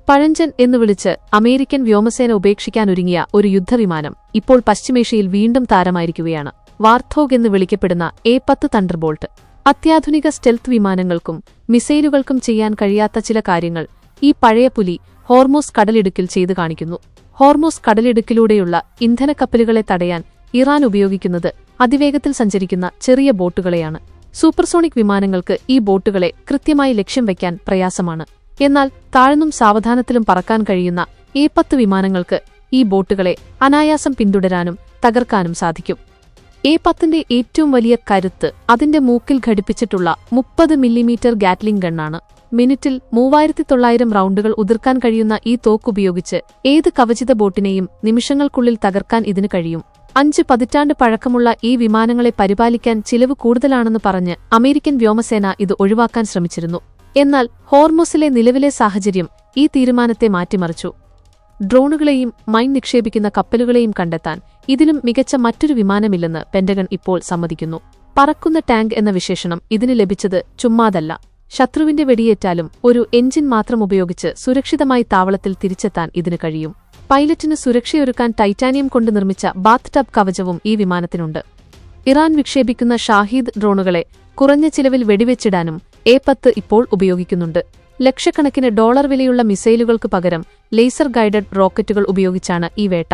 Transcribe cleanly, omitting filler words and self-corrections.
പഴഞ്ചൻ എന്ന് വിളിച്ച് അമേരിക്കൻ വ്യോമസേന ഉപേക്ഷിക്കാനൊരുങ്ങിയ ഒരു യുദ്ധവിമാനം ഇപ്പോൾ പശ്ചിമേഷ്യയിൽ വീണ്ടും താരമായിരിക്കുകയാണ്. വാർത്തോഗ് എന്ന് വിളിക്കപ്പെടുന്ന A-10 തണ്ടർബോൾട്ട്. അത്യാധുനിക സ്റ്റെൽത്ത് വിമാനങ്ങൾക്കും മിസൈലുകൾക്കും ചെയ്യാൻ കഴിയാത്ത ചില കാര്യങ്ങൾ ഈ പഴയ പുലി ഹോർമൂസ് കടലിടുക്കിൽ ചെയ്തു കാണിക്കുന്നു. ഹോർമൂസ് കടലിടുക്കിലൂടെയുള്ള ഇന്ധനക്കപ്പലുകളെ തടയാൻ ഇറാൻ ഉപയോഗിക്കുന്നത് അതിവേഗത്തിൽ സഞ്ചരിക്കുന്ന ചെറിയ ബോട്ടുകളെയാണ്. സൂപ്പർസോണിക് വിമാനങ്ങൾക്ക് ഈ ബോട്ടുകളെ കൃത്യമായി ലക്ഷ്യം വയ്ക്കാൻ പ്രയാസമാണ്. എന്നാൽ താഴ്ന്നും സാവധാനത്തിലും പറക്കാൻ കഴിയുന്ന A-10 വിമാനങ്ങൾക്ക് ഈ ബോട്ടുകളെ അനായാസം പിന്തുടരാനും തകർക്കാനും സാധിക്കും. A-10ന്റെ ഏറ്റവും വലിയ കരുത്ത് അതിന്റെ മൂക്കിൽ ഘടിപ്പിച്ചിട്ടുള്ള 30 മില്ലിമീറ്റർ ഗാറ്റ്ലിംഗ് ഗണ്ണാണ്. മിനിറ്റിൽ 3900 റൗണ്ടുകൾ ഉതിർക്കാൻ കഴിയുന്ന ഈ തോക്കുപയോഗിച്ച് ഏത് കവചിത ബോട്ടിനെയും നിമിഷങ്ങൾക്കുള്ളിൽ തകർക്കാൻ ഇതിന് കഴിയും. 5 പതിറ്റാണ്ട് പഴക്കമുള്ള ഈ വിമാനങ്ങളെ പരിപാലിക്കാൻ ചിലവ് കൂടുതലാണെന്ന് പറഞ്ഞ് അമേരിക്കൻ വ്യോമസേന ഇത് ഒഴിവാക്കാൻ ശ്രമിച്ചിരുന്നു. എന്നാൽ ഹോർമൂസിലെ നിലവിലെ സാഹചര്യം ഈ തീരുമാനത്തെ മാറ്റിമറിച്ചു. ഡ്രോണുകളെയും മൈൻ നിക്ഷേപിക്കുന്ന കപ്പലുകളെയും കണ്ടെത്താൻ ഇതിലും മികച്ച മറ്റൊരു വിമാനമില്ലെന്ന് പെന്റഗൺ ഇപ്പോൾ സമ്മതിക്കുന്നു. പറക്കുന്ന ടാങ്ക് എന്ന വിശേഷണം ഇതിന് ലഭിച്ചത് ചുമ്മാതല്ല. ശത്രുവിന്റെ വെടിയേറ്റാലും ഒരു എഞ്ചിൻ മാത്രം ഉപയോഗിച്ച് സുരക്ഷിതമായി താവളത്തിൽ തിരിച്ചെത്താൻ ഇതിന് കഴിയും. പൈലറ്റിന് സുരക്ഷയൊരുക്കാൻ ടൈറ്റാനിയം കൊണ്ട് നിർമ്മിച്ച ബാത്ത് ടബ് കവചവും ഈ വിമാനത്തിനുണ്ട്. ഇറാൻ വിക്ഷേപിക്കുന്ന ഷാഹീദ് ഡ്രോണുകളെ കുറഞ്ഞ ചിലവിൽ വെടിവെച്ചിടാനും A-10 ഇപ്പോൾ ഉപയോഗിക്കുന്നുണ്ട്. ലക്ഷക്കണക്കിന് ഡോളർ വിലയുള്ള മിസൈലുകൾക്ക് പകരം ലേസർ ഗൈഡഡ് റോക്കറ്റുകൾ ഉപയോഗിച്ചാണ് ഈ വേട്ട.